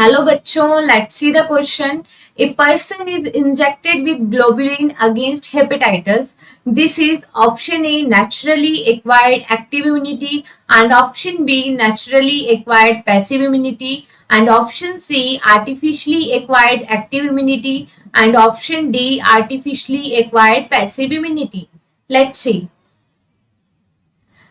Hello बच्चों, let's see the question. A person is injected with globulin against hepatitis. This is option A, naturally acquired active immunity, and option B, naturally acquired passive immunity, and option C, artificially acquired active immunity, and option D, artificially acquired passive immunity. Let's see.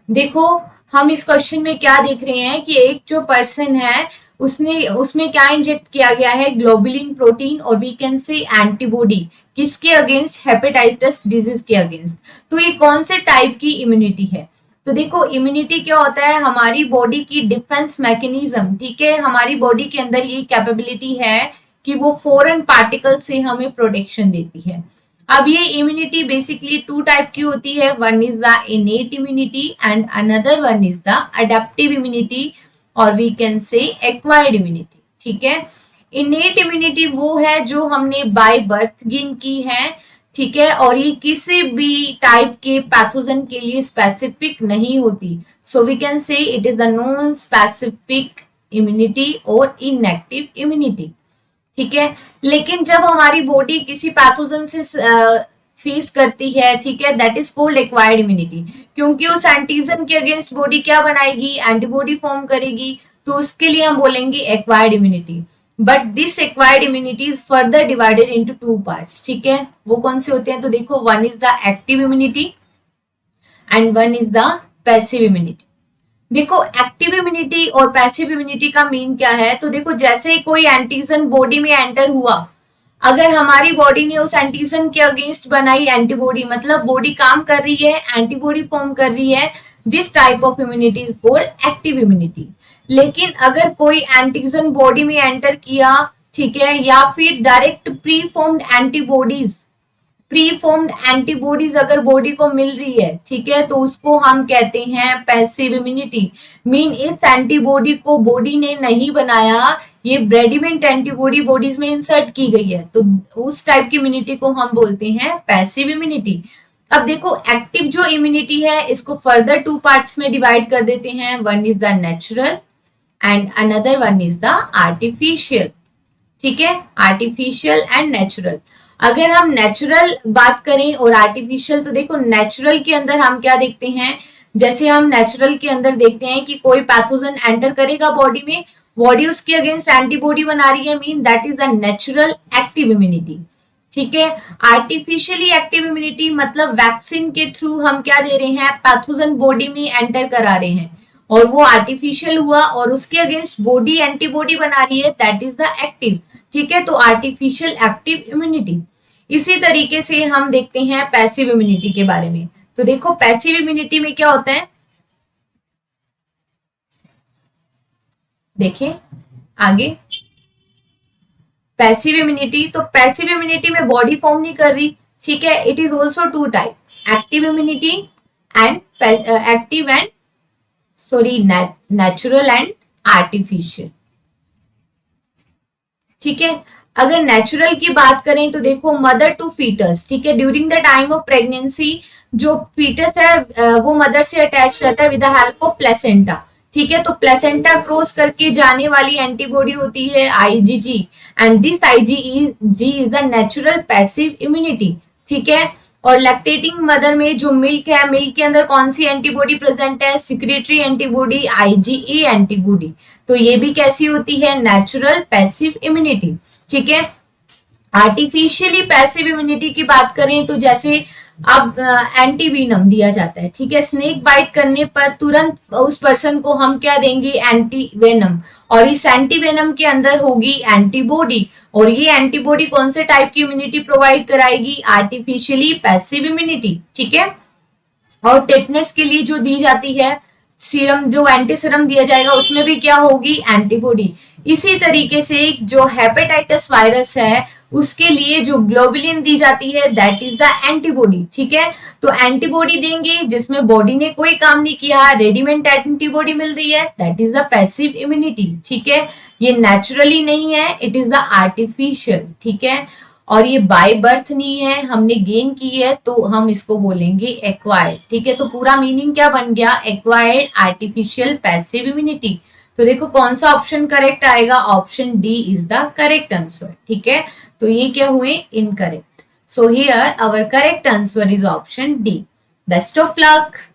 देखो, हम इस question में क्या देख रहे हैं कि एक जो पर्सन है उसने उसमें क्या इंजेक्ट किया गया है, ग्लोबुलिन प्रोटीन और वी कैन से एंटीबॉडी. किसके अगेंस्ट? हेपेटाइटिस डिजीज के अगेंस्ट. तो ये कौन से टाइप की इम्यूनिटी है? तो देखो, इम्यूनिटी क्या होता है? हमारी बॉडी की डिफेंस मैकेनिज्म. ठीक है, हमारी बॉडी के अंदर ये कैपेबिलिटी है कि वो फॉरेन पार्टिकल से हमें प्रोटेक्शन देती है. अब ये इम्यूनिटी बेसिकली टू टाइप की होती है. One is the innate immunity and another one is the adaptive immunity और we can say acquired immunity. ठीक है, इनेट इम्यूनिटी वो है जो हमने बाय बर्थ गेन की है. ठीक है, और ये किसी भी टाइप के पैथोजन के लिए स्पेसिफिक नहीं होती. So we can say it is the non specific immunity और इनएक्टिव इम्यूनिटी. ठीक है, लेकिन जब हमारी बॉडी किसी पैथोजन से फेस करती है, ठीक है, that is called acquired immunity. क्योंकि उस एंटीजन के अगेंस्ट बॉडी क्या बनाएगी? एंटीबॉडी फॉर्म करेगी. तो उसके लिए हम बोलेंगे acquired immunity. But this acquired immunity is further divided into two parts. ठीक है, वो कौन से होते हैं? तो देखो, one is the active immunity and one is the passive immunity. देखो, एक्टिव इम्यूनिटी और पैसिव इम्यूनिटी का मीन क्या है? तो देखो, जैसे ही कोई एंटीजन बॉडी में एंटर हुआ, अगर हमारी बॉडी ने उस एंटीजन के अगेंस्ट बनाई एंटीबॉडी, मतलब बॉडी काम कर रही है, एंटीबॉडी फॉर्म कर रही है, this type of immunity is called active immunity. लेकिन अगर कोई एंटीजन बॉडी में एंटर किया, ठीक है, या फिर डायरेक्ट प्री फॉर्म्ड एंटीबॉडीज अगर बॉडी को मिल रही है, ठीक है, तो उसको हम कहते हैं पैसिव इम्यूनिटी. मीन इस एंटीबॉडी को बॉडी ने नहीं बनाया, ये रेडीमेड एंटीबॉडी बॉडीज में इंसर्ट की गई है, तो उस टाइप की इम्यूनिटी को हम बोलते हैं पैसिव इम्यूनिटी. अब देखो, एक्टिव जो इम्यूनिटी है इसको फर्दर टू पार्ट्स में डिवाइड कर देते हैं. One is the natural and another one is the artificial. ठीक है, आर्टिफिशियल एंड नेचुरल. अगर हम नेचुरल बात करें और आर्टिफिशियल, तो देखो, नेचुरल के अंदर हम क्या देखते हैं? जैसे हम नेचुरल के अंदर देखते हैं कि कोई पैथोजन एंटर करेगा बॉडी में, बॉडी उसके अगेंस्ट एंटीबॉडी बना रही है, mean that is the natural active immunity. ठीक है, आर्टिफिशियली एक्टिव इम्यूनिटी मतलब वैक्सीन के थ्रू हम क्या दे रहे हैं? पैथोजन बॉडी में एंटर करा रहे हैं और वो आर्टिफिशियल हुआ और उसके अगेंस्ट बॉडी एंटीबॉडी बना रही है, दैट इज द एक्टिव. ठीक है, तो आर्टिफिशियल एक्टिव इम्यूनिटी. इसी तरीके से हम देखते हैं पैसिव इम्यूनिटी के बारे में. तो देखो, पैसिव इम्यूनिटी में क्या होता है, देखें आगे. पैसिव इम्यूनिटी, तो पैसिव इम्यूनिटी में बॉडी फॉर्म नहीं कर रही. ठीक है, it is also two type, active immunity and natural and artificial. ठीक है, अगर नेचुरल की बात करें तो देखो, मदर टू फीटस. ठीक है, during the time of pregnancy जो फीटस है वो मदर से अटैच रहता है with the help of placenta. ठीक है, तो प्लेसेंटा क्रॉस करके जाने वाली एंटीबॉडी होती है IgG and this IgG is the natural passive immunity. ठीक है, और लैक्टेटिंग मदर में जो मिल्क है, मिल्क के अंदर कौन सी एंटीबॉडी प्रेजेंट है? Secretory antibody, IgE antibody. तो ये भी कैसी होती है? Natural passive immunity. ठीक है, आर्टिफिशियली पैसिव इम्यूनिटी की बात करें तो जैसे अब एंटीवीनम दिया जाता है. ठीक है, स्नेक बाइट करने पर तुरंत उस पर्सन को हम क्या देंगे? एंटीवेनम. और इस एंटीवेनम के अंदर होगी एंटीबॉडी और ये एंटीबॉडी कौन से टाइप की इम्यूनिटी प्रोवाइड कराएगी? Artificially passive immunity. ठीक है, और टेटनस के लिए जो दी जाती है सीरम, जो एंटी सीरम दिया जाएगा, उसमें भी क्या होगी? एंटीबॉडी. इसी तरीके से जो हेपेटाइटिस वायरस है उसके लिए जो ग्लोबुलिन दी जाती है, दैट इज द एंटीबॉडी. ठीक है, तो एंटीबॉडी देंगे जिसमें बॉडी ने कोई काम नहीं किया, रेडीमेड एंटीबॉडी मिल रही है, that is the passive immunity. ठीक है, ये नेचुरली नहीं है, इट इज द आर्टिफिशियल. ठीक है, और ये बाय बर्थ नहीं है, हमने गेन की है, तो हम इसको बोलेंगे एक्वायर्ड. ठीक है, तो पूरा मीनिंग क्या बन गया? Acquired artificial passive immunity. तो देखो कौन सा ऑप्शन करेक्ट आएगा, option D is the correct answer. ठीक है, तो ये क्या हुए, incorrect. So here our correct answer is option D. Best of luck.